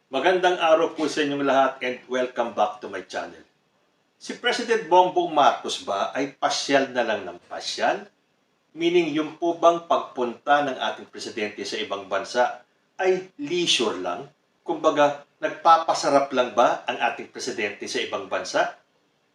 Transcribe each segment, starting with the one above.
Magandang araw po sa inyong lahat and welcome back to my channel. Si President Bongbong Marcos ba ay pasyal na lang ng pasyal? Meaning yung po bang pagpunta ng ating presidente sa ibang bansa ay leisure lang? Kumbaga, nagpapasarap lang ba ang ating presidente sa ibang bansa?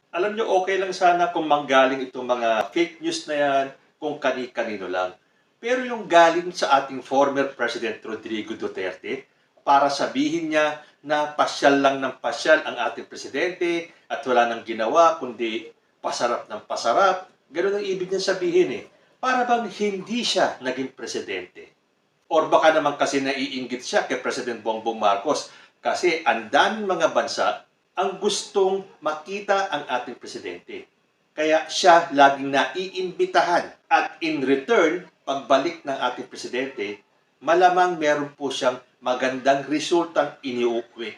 Alam nyo, okay lang sana kung manggaling itong mga fake news na yan, kung kani-kanino lang. Pero yung galing sa ating former President Rodrigo Duterte, para sabihin niya na pasyal lang ng pasyal ang ating presidente at wala nang ginawa kundi pasarap ng pasarap, ganun ang ibig niya sabihin eh. Para bang hindi siya naging presidente. Or baka naman kasi naiinggit siya kay President Bongbong Marcos kasi ang daming mga bansa ang gustong makita ang ating presidente. Kaya siya laging naiimbitahan at in return, pagbalik ng ating presidente, malamang meron po siyang magandang resultang iniuwi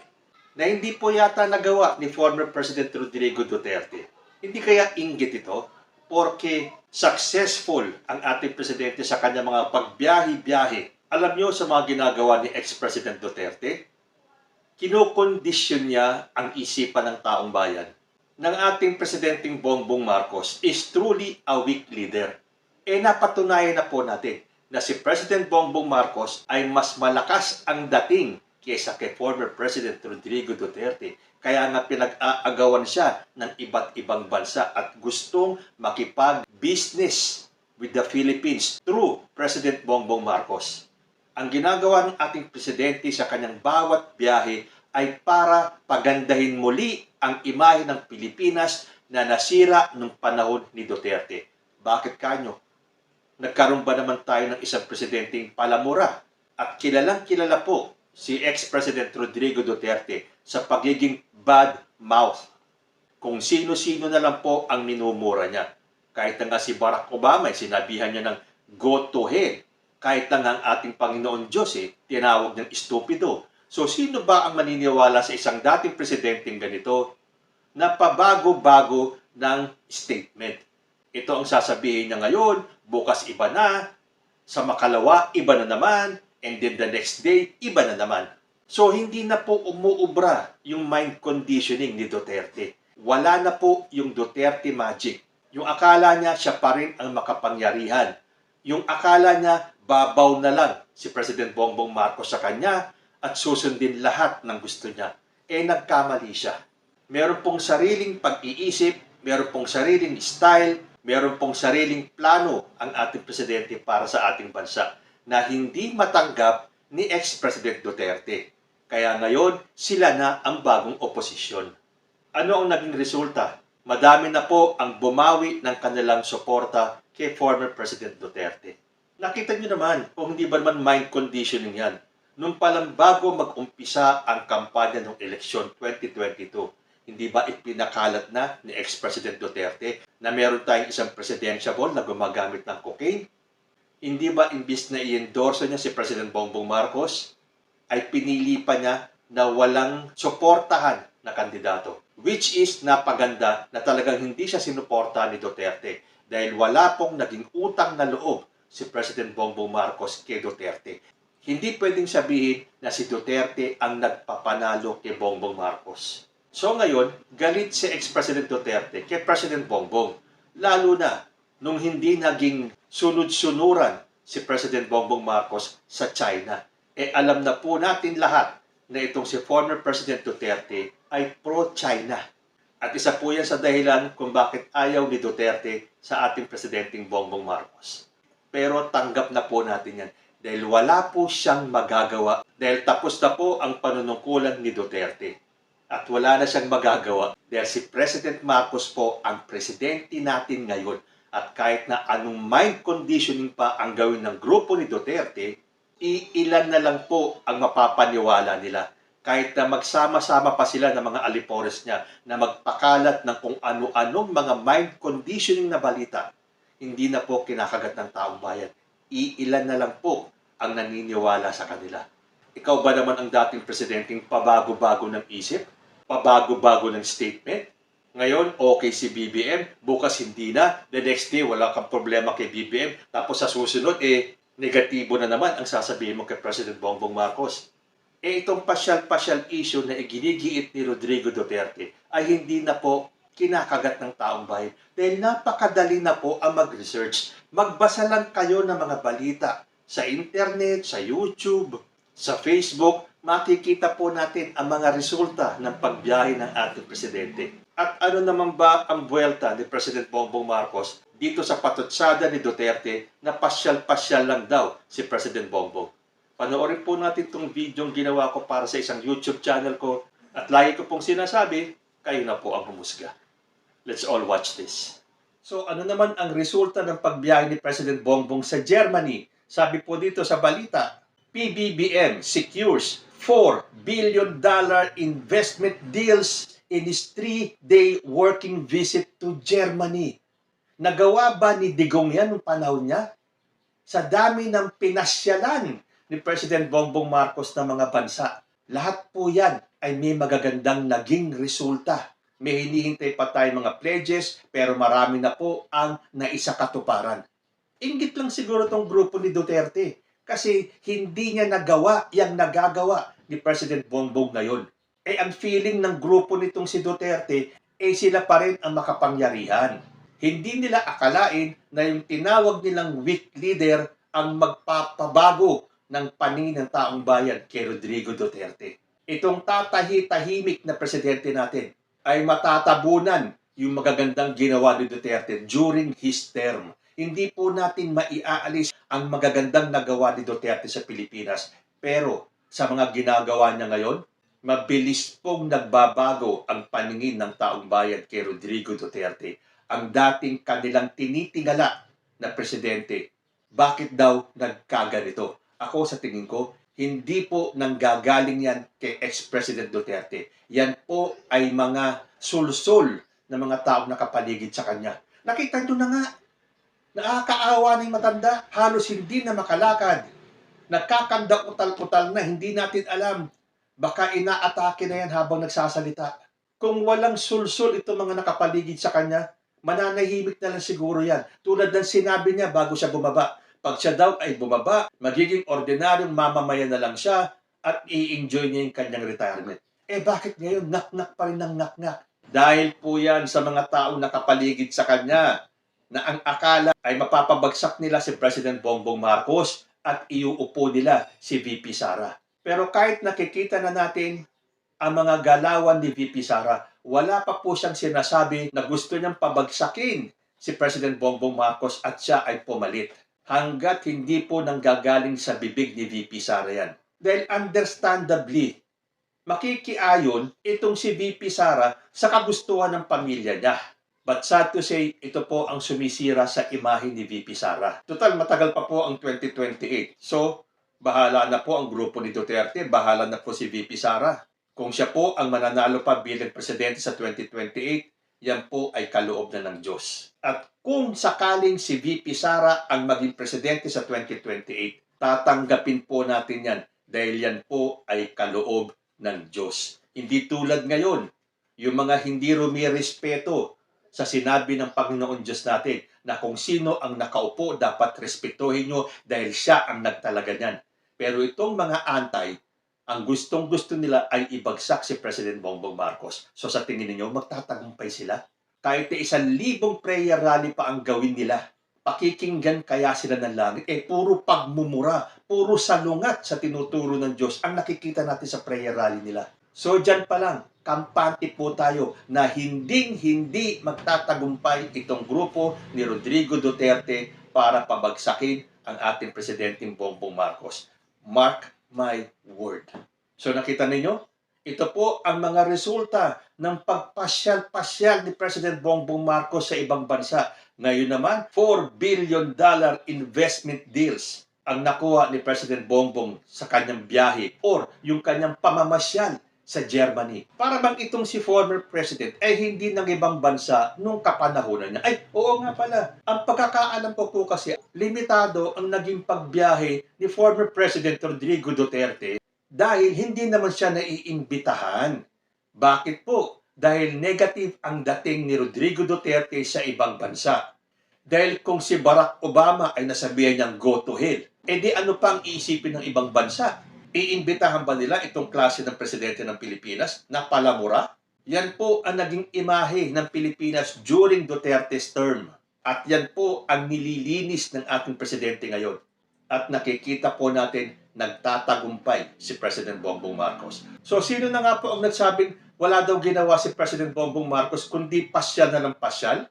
na hindi po yata nagawa ni former President Rodrigo Duterte. Hindi kaya inggit ito? Porque successful ang ating presidente sa kanyang mga pagbiyahe-biyahe. Alam niyo sa mga ginagawa ni ex-President Duterte, kinokondisyon niya ang isipan ng taong bayan. Ng ating Presidenteng Bongbong Marcos is truly a weak leader. Napatunayan na po natin na si President Bongbong Marcos ay mas malakas ang dating kaysa kay former President Rodrigo Duterte. Kaya nga pinag-aagawan siya ng iba't ibang bansa at gustong makipag-business with the Philippines through President Bongbong Marcos. Ang ginagawa ng ating presidente sa kanyang bawat biyahe ay para pagandahin muli ang imahe ng Pilipinas na nasira nung panahon ni Duterte. Bakit kanyo? Nagkaroon ba naman tayo ng isang presidenteng palamura? At kilalang kilala po si ex-President Rodrigo Duterte sa pagiging bad mouth. Kung sino-sino na lang po ang minumura niya. Kahit na nga si Barack Obama, sinabihan niya ng go to hell. Kahit na nga ang ating Panginoon Diyos, tinawag niyang estupido. So, sino ba ang maniniwala sa isang dating presidenteng ganito na pabago-bago ng statement? Ito ang sasabihin niya ngayon, bukas iba na, sa makalawa, iba na naman, and then the next day, iba na naman. So, hindi na po umuubra yung mind conditioning ni Duterte. Wala na po yung Duterte magic. Yung akala niya, siya pa rin ang makapangyarihan. Yung akala niya, babaw na lang si President Bongbong Marcos sa kanya at susundin lahat ng gusto niya. Nagkamali siya. Meron pong sariling pag-iisip, meron pong sariling style, meron pong sariling plano ang ating presidente para sa ating bansa na hindi matanggap ni ex-President Duterte. Kaya ngayon, sila na ang bagong oposisyon. Ano ang naging resulta? Madami na po ang bumawi ng kanilang suporta kay former President Duterte. Nakita niyo naman kung hindi ba naman mind conditioning yan. Nung palang bago mag-umpisa ang kampanya ng eleksyon 2022, hindi ba ipinakalat na ni ex-President Duterte na meron tayong isang presidentiable na gumagamit ng cocaine? Hindi ba imbis na i-endorse niya si President Bongbong Marcos, ay pinili pa niya na walang suportahan na kandidato? Which is napaganda na talagang hindi siya sinuporta ni Duterte dahil wala pong naging utang na loob si President Bongbong Marcos kay Duterte. Hindi pwedeng sabihin na si Duterte ang nagpapanalo kay Bongbong Marcos. So ngayon, galit si ex-President Duterte kay President Bongbong. Lalo na nung hindi naging sunod-sunuran si President Bongbong Marcos sa China. Alam na po natin lahat na itong si former President Duterte ay pro-China. At isa po yan sa dahilan kung bakit ayaw ni Duterte sa ating Presidenteng Bongbong Marcos. Pero tanggap na po natin yan dahil wala po siyang magagawa dahil tapos na po ang panunungkulan ni Duterte. At wala na siyang magagawa dahil si President Marcos po ang presidente natin ngayon. At kahit na anong mind conditioning pa ang gawin ng grupo ni Duterte, iilan na lang po ang mapapaniwala nila. Kahit na magsama-sama pa sila ng mga alipores niya na magpakalat ng kung ano-anong mga mind conditioning na balita, hindi na po kinakagat ng taong bayan. Iilan na lang po ang naniniwala sa kanila. Ikaw ba naman ang dating presidenteng pabago-bago ng isip? Pabago-bago ng statement? Ngayon, okay si BBM, bukas hindi na, the next day wala kang problema kay BBM, tapos sa susunod, negatibo na naman ang sasabihin mo kay President Bongbong Marcos. Itong pasyal-pasyal issue na iginigiit ni Rodrigo Duterte ay hindi na po kinakagat ng taong bayan. Dahil napakadali na po ang mag-research. Magbasa lang kayo ng mga balita sa internet, sa YouTube, sa Facebook. Makikita po natin ang mga resulta ng pagbiyahe ng ating presidente. At ano naman ba ang buwelta ni President Bongbong Marcos dito sa patutsada ni Duterte na pasyal-pasyal lang daw si President Bongbong? Panoorin po natin itong video yung ginawa ko para sa isang YouTube channel ko at lagi ko pong sinasabi, kayo na po ang humusga. Let's all watch this. So ano naman ang resulta ng pagbiyahe ni President Bongbong sa Germany? Sabi po dito sa balita, PBBM secures $4 billion investment deals in his 3-day working visit to Germany. Nagawa ba ni Digong yan noong panahon niya? Sa dami ng pinasyalan ni President Bongbong Marcos ng mga bansa, lahat po yan ay may magagandang naging resulta. May hinihintay pa tayo mga pledges, pero marami na po ang naisakatuparan. Inggit lang siguro tong grupo ni Duterte kasi hindi niya nagawa yung nagagawa ni President Bongbong ngayon. Ang feeling ng grupo nitong si Duterte, sila pa rin ang makapangyarihan. Hindi nila akalain na yung tinawag nilang weak leader ang magpapabago ng paningin ng taong bayan kay Rodrigo Duterte. Itong tatahi-tahimik na presidente natin ay matatabunan yung magagandang ginawa ni Duterte during his term. Hindi po natin maiaalis ang magagandang nagawa ni Duterte sa Pilipinas. Pero sa mga ginagawa niya ngayon, mabilis pong nagbabago ang paningin ng taong bayan kay Rodrigo Duterte. Ang dating kanilang tinitingala na presidente, bakit daw nagkaganito? Ako sa tingin ko, hindi po nanggagaling yan kay ex-President Duterte. Yan po ay mga sulsul ng mga taong nakapaligid sa kanya. Nakita nyo na nga, nakakaawa na yung matanda, halos hindi na makalakad. Nagkakanda utal-utal na, hindi natin alam. Baka inaatake na yan habang nagsasalita. Kung walang sulsul itong mga nakapaligid sa kanya, mananahimik na lang siguro yan. Tulad ng sinabi niya bago siya bumaba. Pag siya daw ay bumaba, magiging ordinaryong mamamayan na lang siya at i-enjoy niya yung kanyang retirement. Bakit ngayon nak-nak pa rin ng nak-nak? Dahil po yan sa mga taong nakapaligid sa kanya na ang akala ay mapapabagsak nila si President Bongbong Marcos at iuupo nila si VP Sara. Pero kahit nakikita na natin ang mga galawan ni VP Sara, wala pa po siyang sinasabi na gusto niyang pabagsakin si President Bongbong Marcos at siya ay pumalit. Hanggat hindi po nanggagaling sa bibig ni VP Sara yan. Dahil understandably, makikiayon itong si VP Sara sa kagustuhan ng pamilya niya. But sad to say, ito po ang sumisira sa imahe ni VP Sara. Total, matagal pa po ang 2028. So, bahala na po ang grupo ni Duterte, bahala na po si VP Sara. Kung siya po ang mananalo pa bilang presidente sa 2028, yan po ay kaloob na ng Diyos. At kung sakaling si VP Sara ang maging presidente sa 2028, tatanggapin po natin yan dahil yan po ay kaloob ng Diyos. Hindi tulad ngayon, yung mga hindi rumirespeto sa sinabi ng Panginoon Diyos natin na kung sino ang nakaupo dapat respetuhin nyo dahil siya ang nagtalaga niyan. Pero itong mga antay, ang gustong-gusto nila ay ibagsak si President Bongbong Marcos. So sa tingin niyo magtatagumpay sila? Kahit 1,000 prayer rally pa ang gawin nila, pakikinggan kaya sila ng langit? Puro pagmumura, puro salungat sa tinuturo ng Diyos ang nakikita natin sa prayer rally nila. So dyan pa lang, kampante po tayo na hinding-hindi magtatagumpay itong grupo ni Rodrigo Duterte para pabagsakin ang ating Presidenteng Bongbong Marcos. Mark my word. So nakita ninyo? Ito po ang mga resulta ng pagpasyal-pasyal ni President Bongbong Marcos sa ibang bansa. Ngayon naman, $4 billion investment deals ang nakuha ni President Bongbong sa kanyang biyahe or yung kanyang pamamasyal sa Germany. Para bang itong si former president ay hindi ng ibang bansa nung kapanahonan niya. Oo nga pala. Ang pagkakaalam ko po kasi, limitado ang naging pagbiyahe ni former President Rodrigo Duterte dahil hindi naman siya naiimbitahan. Bakit po? Dahil negative ang dating ni Rodrigo Duterte sa ibang bansa. Dahil kung si Barack Obama ay nasabihan niyang go to hell, di ano pang iisipin ng ibang bansa? Iimbitahan ba nila itong klase ng presidente ng Pilipinas na palamura? Yan po ang naging imahe ng Pilipinas during Duterte's term. At yan po ang nililinis ng ating presidente ngayon. At nakikita po natin nagtatagumpay si President Bongbong Marcos. So sino na nga po ang nagsabing wala daw ginawa si President Bongbong Marcos kundi pasyal na ng pasyal?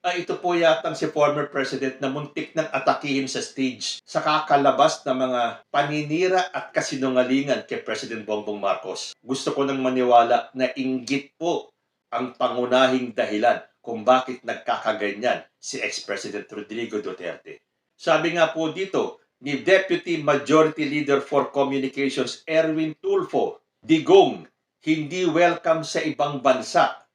Ay ito po yatang si former president na muntik nang atakihin sa stage sa kakalabas ng mga paninira at kasinungalingan kay President Bongbong Marcos. Gusto ko nang maniwala na inggit po ang pangunahing dahilan kung bakit nagkakaganyan si ex-President Rodrigo Duterte. Sabi nga po dito ni Deputy Majority Leader for Communications Erwin Tulfo, Digong, hindi welcome sa ibang bansa.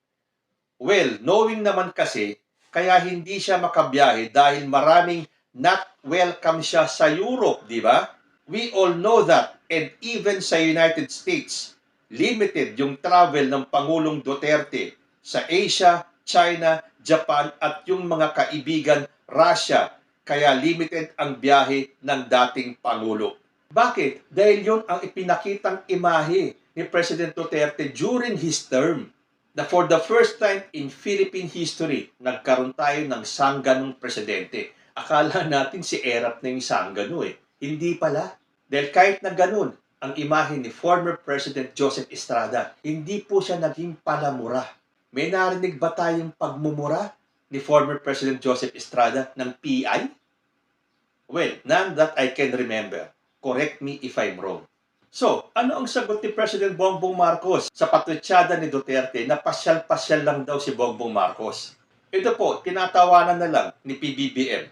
Well, knowing naman kasi kaya hindi siya makabiyahe dahil maraming not welcome siya sa Europe, di ba? We all know that. And even sa United States, limited yung travel ng Pangulong Duterte sa Asia, China, Japan at yung mga kaibigan Russia. Kaya limited ang biyahe ng dating Pangulo. Bakit? Dahil yun ang ipinakitang imahe ni President Duterte during his term. Na for the first time in Philippine history, nagkaroon tayo ng sangganong presidente. Akala natin si Erap na yung sanggano eh. Hindi pala. Dahil kahit na ganun, ang imahe ni former President Joseph Estrada, hindi po siya naging palamura. May narinig ba tayong pagmumura ni former President Joseph Estrada ng PI? Well, none that I can remember. Correct me if I'm wrong. So, ano ang sagot ni President Bongbong Marcos sa patutsada ni Duterte na pasyal-pasyal lang daw si Bongbong Marcos? Ito po, tinatawanan na lang ni PBBM.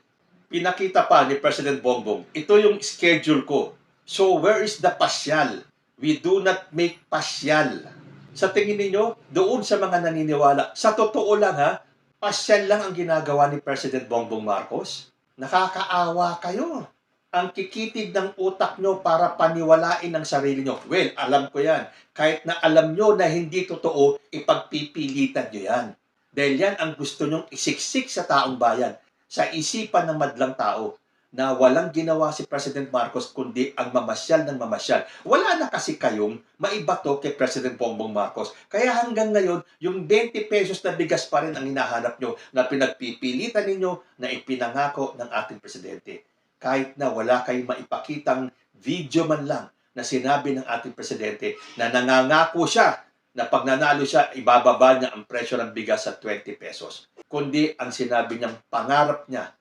Pinakita pa ni President Bongbong, ito yung schedule ko. So, where is the pasyal? We do not make pasyal. Sa tingin niyo, doon sa mga naniniwala, sa totoo lang ha, pasyal lang ang ginagawa ni President Bongbong Marcos? Nakakaawa kayo. Ang kikitig ng utak nyo para paniwalain ang sarili nyo. Well, alam ko yan. Kahit na alam nyo na hindi totoo, ipagpipilitan nyo yan. Dahil yan ang gusto nyong isiksik sa taong bayan, sa isipan ng madlang tao, na walang ginawa si President Marcos kundi ang mamasyal ng mamasyal. Wala na kasi kayong maibato kay President Bongbong Marcos. Kaya hanggang ngayon, yung 20 pesos na bigas pa rin ang hinahanap nyo na pinagpipilitan ninyo na ipinangako ng ating presidente. Kahit na wala kayong maipakitang video man lang na sinabi ng ating presidente na nangangako siya na pag nanalo siya, ibababa niya ang presyo ng bigas sa 20 pesos. Kundi ang sinabi niyang pangarap niya,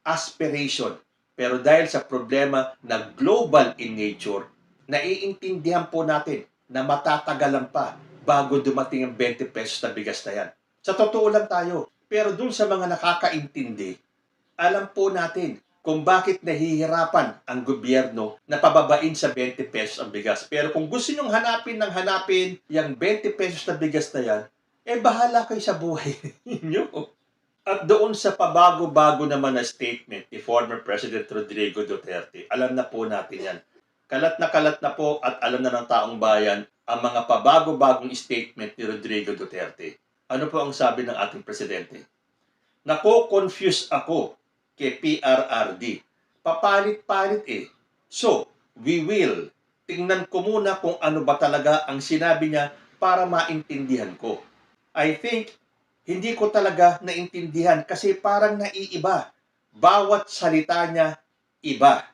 aspiration. Pero dahil sa problema na global in nature, naiintindihan po natin na matatagalan pa bago dumating ang 20 pesos na bigas na yan. Sa totoo lang tayo. Pero dun sa mga nakakaintindi, alam po natin kung bakit nahihirapan ang gobyerno na pababain sa 20 pesos ang bigas. Pero kung gusto nyong hanapin yung 20 pesos na bigas na yan, bahala kayo sa buhay ninyo. At doon sa pabago-bago naman na statement ni former President Rodrigo Duterte, alam na po natin yan. Kalat na po at alam na ng taong bayan ang mga pabago-bagong statement ni Rodrigo Duterte. Ano po ang sabi ng ating presidente? Nako-confuse ako kay PRRD. Papalit-palit eh. So, we will. Tingnan ko muna kung ano ba talaga ang sinabi niya para maintindihan ko. I think, hindi ko talaga naintindihan kasi parang naiiba. Bawat salita niya, iba.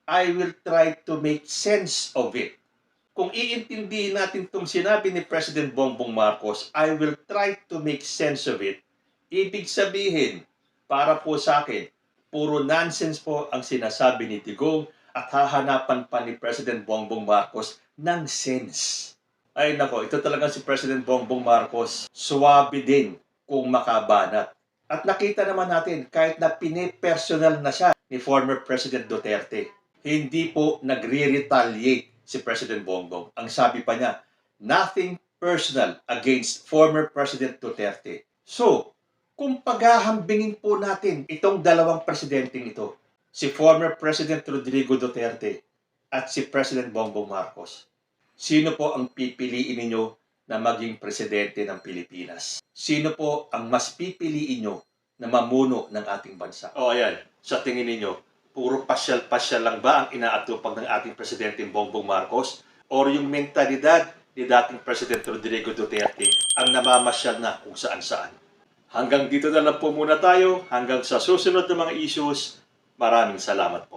I will try to make sense of it. Kung iintindihin natin itong sinabi ni President Bongbong Marcos, I will try to make sense of it. Ibig sabihin, para po sa akin, puro nonsense po ang sinasabi ni Digong at hahanapan pa ni President Bongbong Marcos ng sense. Ay nako, ito talagang si President Bongbong Marcos, suwabe din kung makabanat. At nakita naman natin, kahit na pinipersonal na siya ni former President Duterte, hindi po nagre-retaliate si President Bongbong. Ang sabi pa niya, nothing personal against former President Duterte. So, kung paghahambingin po natin itong dalawang presidenteng ito, si former President Rodrigo Duterte at si President Bongbong Marcos, sino po ang pipiliin ninyo na maging presidente ng Pilipinas? Sino po ang mas pipiliin nyo na mamuno ng ating bansa? O ayan, sa tingin ninyo, puro pasyal-pasyal lang ba ang inaatupag ng ating Presidente Bongbong Marcos? Or yung mentalidad ni dating President Rodrigo Duterte ang namamasyal na kung saan-saan? Hanggang dito na lang po muna tayo. Hanggang sa susunod na mga issues. Maraming salamat po.